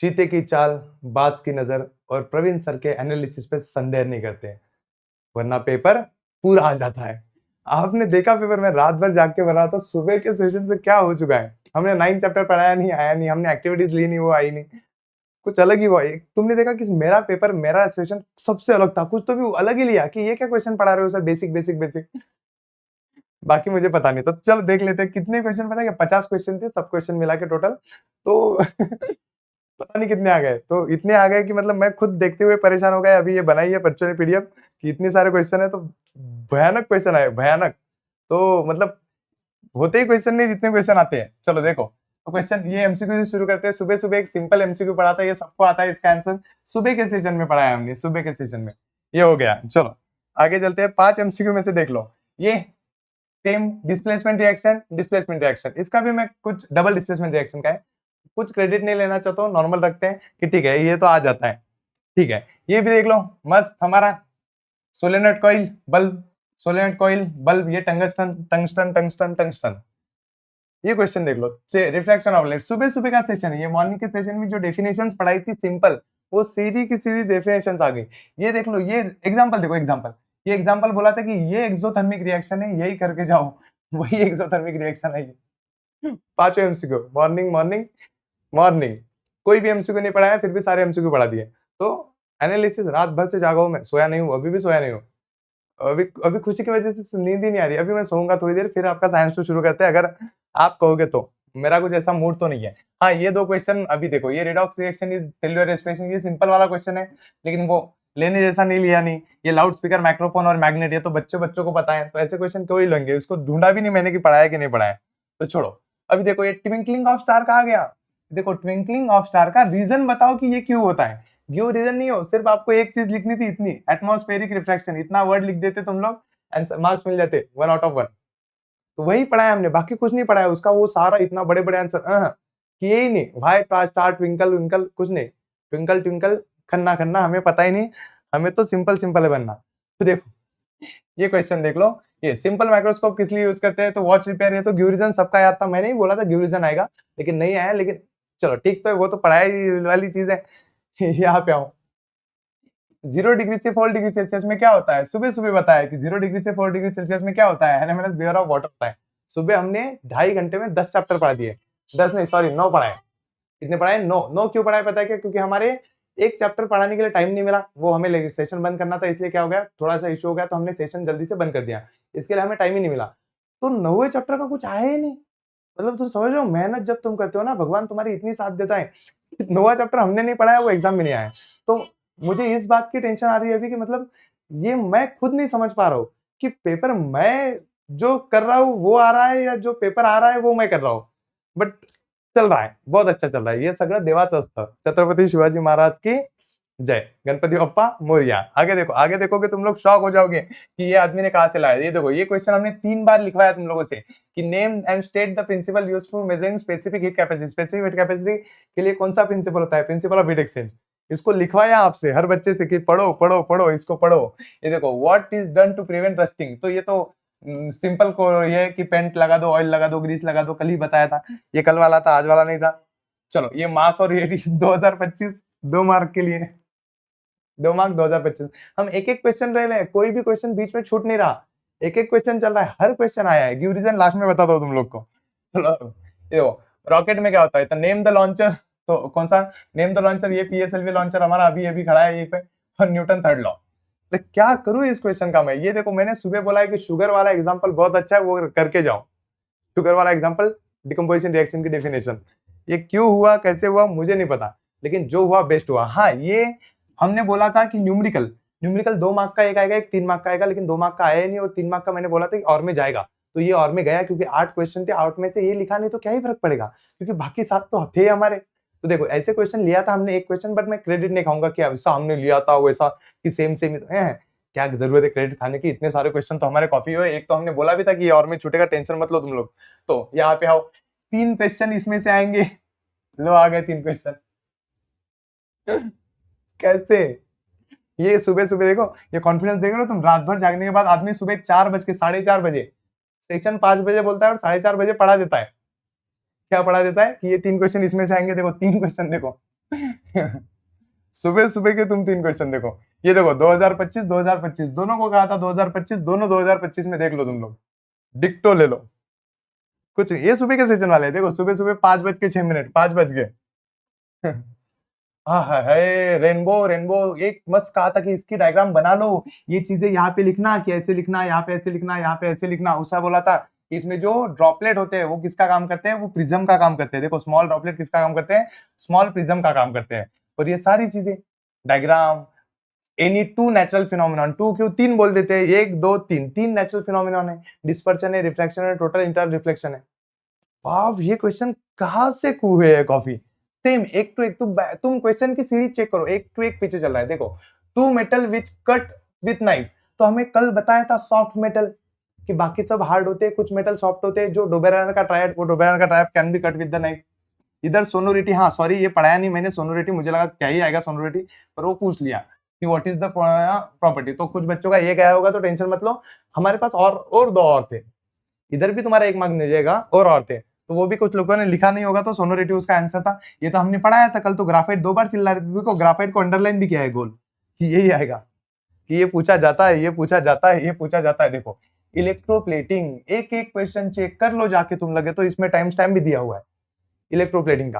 चीते की चाल, बाज की नजर और प्रवीण सर के एनालिसिस पे संदेह नहीं करते, वरना पेपर पूरा आ जाता है। आपने देखा पेपर में रात भर जाग के बना, तो सुबह के सेशन से क्या हो चुका है, हमने 9 चैप्टर पढ़ाया नहीं, आया नहीं, हमने एक्टिविटीज ली नहीं, वो आई नहीं, कुछ अलग ही हुआ। तुमने देखा कि मेरा पेपर, मेरा सेशन सबसे अलग था, कुछ तो भी अलग ही लिया कि ये क्या क्वेश्चन पढ़ा रहे हो सर, बेसिक बेसिक बेसिक। बाकी मुझे पता नहीं, तो चलो देख लेते हैं कितने क्वेश्चन, पता है क्या, 50 क्वेश्चन थे, सब क्वेश्चन मिला के टोटल, तो पता नहीं कितने आ गए, तो इतने आ गए कि मतलब मैं खुद देखते हुए परेशान हो गया। अभी ये बनाई है बच्चों ने पीडीएफ कि इतने सारे क्वेश्चन है, तो भयानक क्वेश्चन आए, भयानक। तो मतलब होते ही क्वेश्चन नहीं जितने क्वेश्चन आते हैं। चलो देखो, तो क्वेश्चन ये एमसीक्यू से शुरू करते हैं। सुबह सुबह एक सिंपल एमसीक्यू पढ़ा था, ये सबको आता है, इसका आंसर सुबह के सेशन में पढ़ाया हमने, सुबह के सेशन में ये हो गया। चलो आगे चलते हैं, 5 एमसीक्यू में से देख लो, ये same displacement reaction, displacement reaction, इसका भी मैं कुछ डबल डिस्प्लेसमेंट रिएक्शन का है, कुछ क्रेडिट नहीं लेना चाहता हूँ, नॉर्मल रखते हैं कि ठीक है ये तो आ जाता है, ठीक है। ये भी देख लो मस्त, हमारा solenoid coil bulb, solenoid coil bulb, ये टंगस्टन टंगस्टन टंगस्टन टंगस्टन, ये क्वेश्चन देख लो। रिफ्रैक्शन ऑफ लाइट, सुबह सुबह का सेशन है ये, मॉर्निंग के सेशन में जो डेफिनेशंस पढ़ाई थी सिंपल, वो सीधी की सीधी डेफिनेशंस आ गई। ये देख लो, ये एग्जांपल देखो, एग्जांपल, ये एग्जांपल बोला था कि ये एक्सोथर्मिक रिएक्शन है, यही करके जाओ, वही एक्सोथर्मिक रिएक्शन है ये। पांचों एमसीक्यू, मॉर्निंग मॉर्निंग मॉर्निंग, कोई भी एमसीक्यू नहीं पढ़ाया, फिर भी सारे एमसीक्यू पढ़ा दिए। तो एनालिसिस रात भर से जागा हूं मैं, सोया नहीं हूं, अभी भी सोया नहीं हूं। अभी अभी खुशी की वजह से नींद ही नहीं आ रही, अभी मैं सोऊंगा थोड़ी देर, फिर आपका साइंस टू शुरू करते हैं, अगर आप कहोगे तो। मेरा कुछ ऐसा मूड तो नहीं है। हाँ, ये 2 क्वेश्चन अभी देखो, ये redox reaction is cellular respiration, ये सिंपल वाला क्वेश्चन है, लेकिन वो लेने जैसा नहीं लिया नहीं। ये लाउड स्पीकर, माइक्रोफोन और मैग्नेट, ये तो बच्चों को पता है, तो ऐसे क्वेश्चन क्यों ही लेंगे, इसको ढूंढा भी नहीं मैंने कि पढ़ाया कि नहीं पढ़ाया, तो छोड़ो। अभी देखो, ये ट्विंकलिंग ऑफ स्टार कहा गया, देखो ट्विंकलिंग ऑफ स्टार का रीजन बताओ कि ये क्यों होता है। क्यों रीजन नहीं हो, सिर्फ आपको एक चीज लिखनी थी, इतनी, एटमॉस्फेरिक रिफ्रैक्शन, इतना वर्ड लिख देते तुम लोग, आंसर मार्क्स मिल जाते 1 आउट ऑफ 1। तो वही पढ़ाया हमने, बाकी कुछ नहीं पढ़ाया, उसका वो सारा इतना बड़े बड़े आंसर किए ही नहीं, व्हाई स्टार ट्विंकल विंकल कुछ नहीं, ट्विंकल ट्विंकल खन्ना खन्ना, हमें पता ही नहीं, हमें तो सिंपल सिंपल है बनना। तो देखो ये क्वेश्चन देख लो, ये सिंपल माइक्रोस्कोप किस लिए यूज करते हैं, तो वॉच रिपेयर, ये तो ग्यूरिजन सबका याद था, मैंने ही बोला था ग्यूरिजन आएगा, लेकिन नहीं आया, लेकिन चलो ठीक, तो वो तो पढ़ाई वाली चीज है। यहाँ पे आओ, 0 डिग्री से 4 डिग्री सेल्सियस में क्या होता है, सुबह सुबह बताया कि 0 डिग्री से 4 डिग्री सेल्सियस में क्या होता है, NMNS बियर ऑफ वाटर होता है। सुबह हमने 2.5 घंटे में 10 चैप्टर पढ़ा दिए, 10 नहीं सॉरी 9 पढ़ाए। कितने पढ़ाए, 9 क्यों पढ़ाए पता है क्या, क्योंकि हमारे एक चैप्टर पढ़ाने के लिए टाइम नहीं मिला, वो हमें सेशन बंद करना था, इसलिए क्या हो गया, थोड़ा सा इशू हो गया, तो हमने सेशन जल्दी से बंद कर दिया, इसके लिए हमें टाइम ही नहीं मिला। तो 9वें चैप्टर का कुछ आया ही नहीं, मतलब तुम समझ रहे हो, मेहनत जब तुम करते हो ना, भगवान तुम्हारी इतनी साथ देता है। 9वां चैप्टर हमने नहीं पढ़ाया, वो एग्जाम में नहीं आया। तो मुझे इस बात की टेंशन आ रही है अभी कि मतलब ये मैं खुद नहीं समझ पा रहा हूँ कि पेपर मैं जो कर रहा हूँ वो आ रहा है, या जो पेपर आ रहा है वो मैं कर रहा हूँ। बट चल रहा है, बहुत अच्छा चल रहा है, ये सगळं देवाचं असतं। छत्रपति शिवाजी महाराज की जय, गणपति बप्पा मोरया। आगे देखो, आगे देखोगे तुम लोग शॉक हो जाओगे कि ये आदमी ने कहा से लाया। ये देखो, ये क्वेश्चन हमने 3 बार लिखवाया तुम लोगों से कि name and state the principle used for measuring specific heat capacity. Specific heat capacity के लिए कौन सा प्रिंसिपल होता है, प्रिंसिपल ऑफ हीट एक्सचेंज। इसको लिखवाया आपसे हर बच्चे से कि पढ़ो पढ़ो पढ़ो, इसको पढ़ो। ये देखो, what is done to prevent rusting, तो ये तो सिंपल को ये कि पेंट लगा दो, ऑयल लगा दो, ग्रीस लगा दो, कल ही बताया था, ये कल वाला था, आज वाला नहीं था। चलो, ये मास और रेडियस 2025 2 मार्क के लिए, 2 मार्क 2025। हम एक एक क्वेश्चन रह रहे हैं, कोई भी क्वेश्चन बीच में छूट नहीं रहा, एक एक क्वेश्चन चल रहा है, हर क्वेश्चन आया है। गिव रीजन लास्ट में बता दो तुम लोग को। चलो, ये रॉकेट में क्या होता है, तो नेम द लॉन्चर, तो कौन सा, नेम द लॉन्चर, ये PSLV लॉन्चर हमारा अभी अभी खड़ा है यहीं पे, और न्यूटन थर्ड लॉ। तो क्या करूं इस क्वेश्चन का मैं, ये देखो मैंने सुबह बोला है कि शुगर वाला एग्जांपल बहुत अच्छा है, वो करके जाओ। शुगर वाला एग्जांपल, डिकम्पोजिशन रिएक्शन की डेफिनेशन, ये क्यों हुआ कैसे हुआ मुझे नहीं पता, लेकिन जो हुआ बेस्ट हुआ। हाँ, ये हमने बोला था कि न्यूमेरिकल, न्यूमेरिकल 2 मार्क का एक आएगा, एक 3 मार्क का आएगा, लेकिन 2 मार्क का आया ही नहीं, और 3 मार्क का मैंने बोला था कि और में जाएगा, तो ये और में गया, क्योंकि 8 क्वेश्चन थे, 8 में से ये लिखा नहीं तो क्या ही फर्क पड़ेगा, क्योंकि बाकी 7 तो थे हमारे। तो देखो, ऐसे क्वेश्चन लिया था हमने एक क्वेश्चन, बट मैं क्रेडिट नहीं खाऊंगा कि ऐसा हमने लिया था वैसा कि सेम सेम है, क्या जरूरत है क्रेडिट खाने की, इतने सारे क्वेश्चन तो हमारे कॉपी हुए, एक तो हमने बोला भी था कि ये और में छूटेगा, टेंशन मत लो तुम लोग। तो यहाँ पे आओ, 3 क्वेश्चन इसमें से आएंगे, लो आ गए 3 क्वेश्चन। कैसे, ये सुबह सुबह देखो, ये कॉन्फिडेंस देखो ना तुम, रात भर जागने के बाद आदमी सुबह 4 बज के 4:30 बजे, सेशन 5 बजे बोलता है और 4:30 बजे पढ़ा देता है। क्या पढ़ा देता है कि ये 3 क्वेश्चन इसमें से आएंगे, देखो 3 क्वेश्चन देखो, सुबह सुबह के तुम 3 क्वेश्चन देखो, ये देखो 2025 2025 दोनों को कहा था 2025, दोनों 2025 में देख लो तुम लोग, डिक्टो ले लो। कुछ ये सुबह के सेशन वाले हैं, देखो सुबह सुबह 5:06, 5 बज गए। हाँ है रेनबो रेनबो, एक मस्त कहा था कि इसकी डायग्राम बना लो, ये चीजें यहाँ पे लिखना कि ऐसे लिखना, यहाँ पे ऐसे लिखना, यहाँ पे ऐसे लिखना। उसका बोला था कि इसमें जो ड्रॉपलेट होते हैं वो किसका काम करते हैं, वो प्रिज्म का काम करते हैं। देखो स्मॉल ड्रॉपलेट किसका काम करते हैं, स्मॉल प्रिज्म का काम करते हैं। और ये सारी चीजें diagram, any two natural phenomenon, two क्यों 3 बोल देते हैं, 1 2 3, 3 नेचुरल फिनोमिनॉन है, डिस्पर्शन है, रिफ्रैक्शन है, टोटल इंटर रिफ्लेक्शन है। वाह ये क्वेश्चन कहां से हुए है कॉपी, सेम एक टू एक। तुम क्वेश्चन की सीरीज चेक करो, एक टू एक पीछे चल रहा है। देखो two metal which cut with knife, तो हमें कल बताया था सॉफ्ट मेटल कि बाकी सब हार्ड होते हैं, कुछ मेटल सॉफ्ट होते हैं। जो डोबेरनर का ट्रायड, वो डोबेरनर का triad can be cut with the knife. इधर सोनोरिटी, हाँ सॉरी ये पढ़ाया नहीं मैंने सोनोरिटी, मुझे लगा क्या ही आएगा सोनोरिटी, पर वो पूछ लिया कि व्हाट इज द प्रॉपर्टी। तो कुछ बच्चों का ये गया होगा, तो टेंशन मत लो, हमारे पास और 2 और थे। इधर भी तुम्हारा 1 मार्क मिल जाएगा, और थे, तो वो भी कुछ लोगों ने लिखा नहीं होगा, तो सोनोरिटी उसका आंसर था। ये तो हमने पढ़ाया था कल, तो ग्राफाइट 2 बार चिल्ला रहे थे, देखो ग्राफाइट को अंडरलाइन भी किया है गोल, कि यही आएगा, कि ये पूछा जाता है, ये पूछा जाता है, ये पूछा जाता है। देखो इलेक्ट्रोप्लेटिंग, एक एक क्वेश्चन चेक कर लो जाके तुम लगे तो, इसमें टाइम स्टैम्प भी दिया हुआ है इलेक्ट्रोप्लेटिंग का,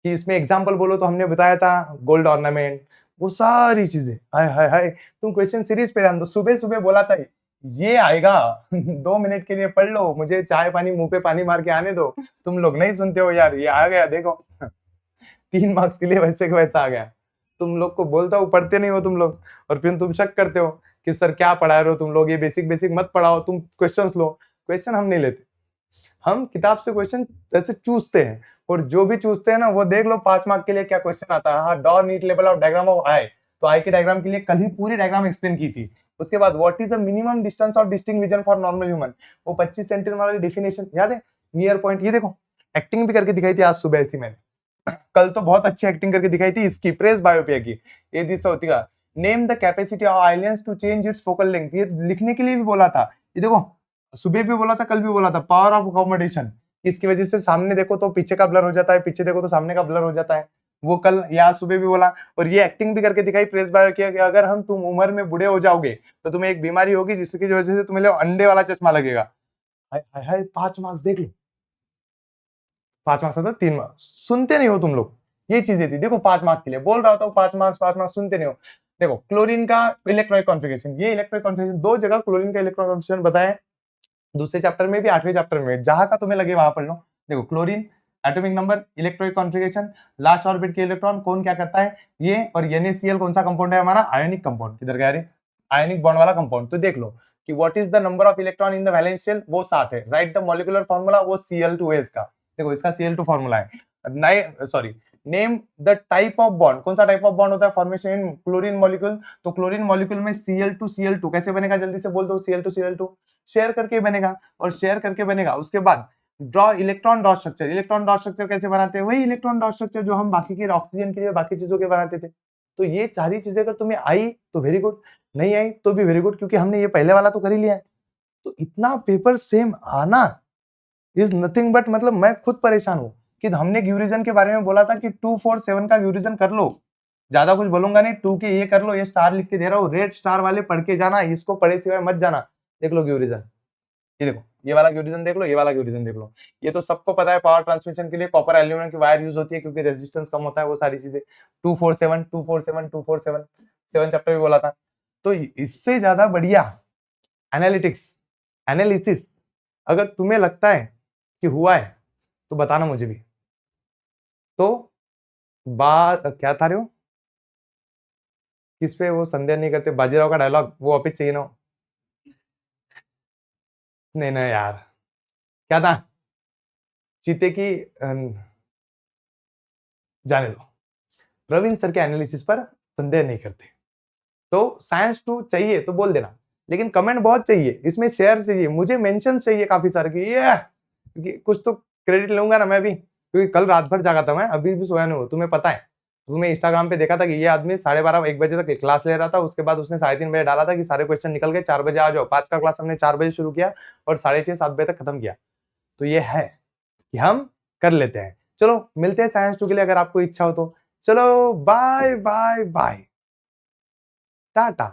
कि इसमें एग्जाम्पल बोलो तो हमने बताया था गोल्ड ऑर्नामेंट, वो सारी चीजें। हाय हाय हाय, तुम क्वेश्चन सीरीज पे ध्यान दो, सुबह सुबह बोला था ये आएगा 2 मिनट के लिए पढ़ लो, मुझे चाय पानी मुंह पे पानी मार के आने दो। तुम लोग नहीं सुनते हो यार, ये आ गया देखो 3 मार्क्स के लिए वैसे का वैसा आ गया। तुम लोग को बोलता हूँ पढ़ते नहीं हो तुम लोग, और फिर तुम शक करते हो कि सर क्या पढ़ा रहे हो तुम लोग, ये बेसिक बेसिक मत पढ़ाओ, तुम क्वेश्चन लो। क्वेश्चन हम नहीं लेते, हम किताब से क्वेश्चन जैसे चूसते हैं, और जो भी चूसते हैं ना वो देख लो 5 मार्क के लिए क्या क्वेश्चन आता है। हाँ, draw neat level of diagram of eye, तो आई के डायग्राम के लिए कल ही पूरी डायग्राम एक्सप्लेन की थी। उसके बाद what is the minimum distance of distinct vision for normal human, वो 25 सेंटीमीटर वाली डेफिनेशन याद है, नियर पॉइंट। ये देखो एक्टिंग भी करके दिखाई थी आज सुबह ऐसी मैंने, कल तो बहुत अच्छी एक्टिंग करके दिखाई थी इसकी, प्रेस बायोपिया की। ये दिस होती का name the capacity of eye lens to change its focal length, ये लिखने के लिए भी बोला था। ये देखो सुबह भी बोला था, कल भी बोला था, पावर ऑफ अकोमोडेशन, इसकी वजह से सामने देखो तो पीछे का ब्लर हो जाता है, पीछे देखो तो सामने का ब्लर हो जाता है। वो कल या सुबह भी बोला, और ये एक्टिंग भी करके दिखाई प्रेस बायो की, कि अगर हम तुम उम्र में बूढ़े हो जाओगे तो तुम्हें एक बीमारी होगी जिसकी वजह से तुम्हें अंडे वाला चश्मा लगेगा। हाय हाय हाय, 5 मार्क्स देख लो, 5 मार्क्स आता 3 मार्क्स, सुनते नहीं हो तुम लोग। ये चीजें थी, देखो 5 मार्क्स के लिए बोल रहा था, 5 मार्क्स 5 मार्क्स, सुनते नहीं हो। देखो क्लोरीन का इलेक्ट्रॉनिक कॉन्फ़िगरेशन, ये इलेक्ट्रॉनिक कॉन्फ़िगरेशन 2 जगह क्लोरीन का इलेक्ट्रॉनिक कॉन्फ़िगरेशन बताया, दूसरे चैप्टर में भी 8वें चैप्टर में, जहां का तुम्हें लगे वहां पढ़ लो। देखो chlorine atomic number, electronic configuration, last orbit के इलेक्ट्रॉन कौन क्या करता है ये, और NaCl कौन सा कंपाउंड है हमारा, आयोनिक कंपाउंड। किधर गया रे, आयोनिक बॉन्ड वाला कंपाउंड। तो देख लो कि what is the number of electron in the valence shell, वो 7 है। राइट द मॉलिक्यूलर फार्मूला, वो Cl2 है इसका, देखो इसका Cl2 फार्मूला है। Sorry, name the type of bond, कौन सा टाइप ऑफ बॉन्ड होता है फॉर्मेशन इन क्लोरीन मॉलिक्यूल, तो क्लोरीन मॉलिक्यूल में Cl2 कैसे बनेगा, जल्दी से बोल दो, Cl2 शेयर करके बनेगा, और शेयर करके बनेगा। उसके बाद draw electron dot structure, electron dot structure कैसे बनाते हैं, वही इलेक्ट्रॉन डॉट स्ट्रक्चर जो हम बाकी के ऑक्सीजन के लिए बाकी चीजों के बनाते थे। तो ये सारी चीजें अगर तुम्हें आई तो वेरी गुड, नहीं आई तो भी वेरी गुड, क्योंकि हमने ये पहले वाला तो कर ही लिया है। तो इतना पेपर सेम आना इज नथिंग बट, मतलब मैं खुद परेशान हूं कि हमने ग्यूरिजन के बारे में बोला था कि 247 का ग्यूरिजन कर लो, ज्यादा कुछ बोलूंगा नहीं, 2 के ये कर लो, ये स्टार लिख के दे रहा हूँ, रेड स्टार वाले पढ़ के जाना, इसको पढ़े सिवाय मत जाना। देख लो ग्यूरिजन, ये देखो ये वाला ग्यूरिजन देख लो, ये वाला ग्यूरिजन देख लो। ये तो सबको पता है, पावर ट्रांसमिशन के लिए कॉपर एल्यूमिनियम की वायर यूज होती है क्योंकि रेजिस्टेंस कम होता है, वो सारी चीजें 247 7 चैप्टर भी बोला था। तो इससे ज्यादा बढ़िया एनालिटिक्स, एनालिसिस अगर तुम्हें लगता है कि हुआ है तो बताना मुझे भी। तो बात क्या था रे, वो किस पे वो संदेह नहीं करते, बाजीराव का डायलॉग वो वापिस चाहिए ना, नहीं ना यार, क्या था, चीते की जाने दो, प्रवीण सर के एनालिसिस पर संदेह नहीं करते। तो साइंस 2 चाहिए तो बोल देना, लेकिन कमेंट बहुत चाहिए, इसमें शेयर चाहिए, मुझे मेंशन चाहिए काफी सारे की, ये क्योंकि कुछ तो क्रेडिट लूंगा ना मैं भी, क्योंकि कल रात भर जागा था मैं, अभी भी सोया नहीं हूँ, तुम्हें पता है। तुम्हें इंस्टाग्राम पे देखा था कि ये आदमी 12:30 1 बजे तक क्लास ले रहा था, उसके बाद उसने 3:30 बजे डाला था कि सारे क्वेश्चन निकल गए, 4 बजे आ जाओ। 5 का क्लास हमने 4 बजे शुरू किया और 6:30 7 बजे तक खत्म किया। तो ये है कि हम कर लेते हैं। चलो मिलते हैं साइंस 2 के लिए, अगर आपको इच्छा हो तो चलो बाय बाय बाय, टाटा।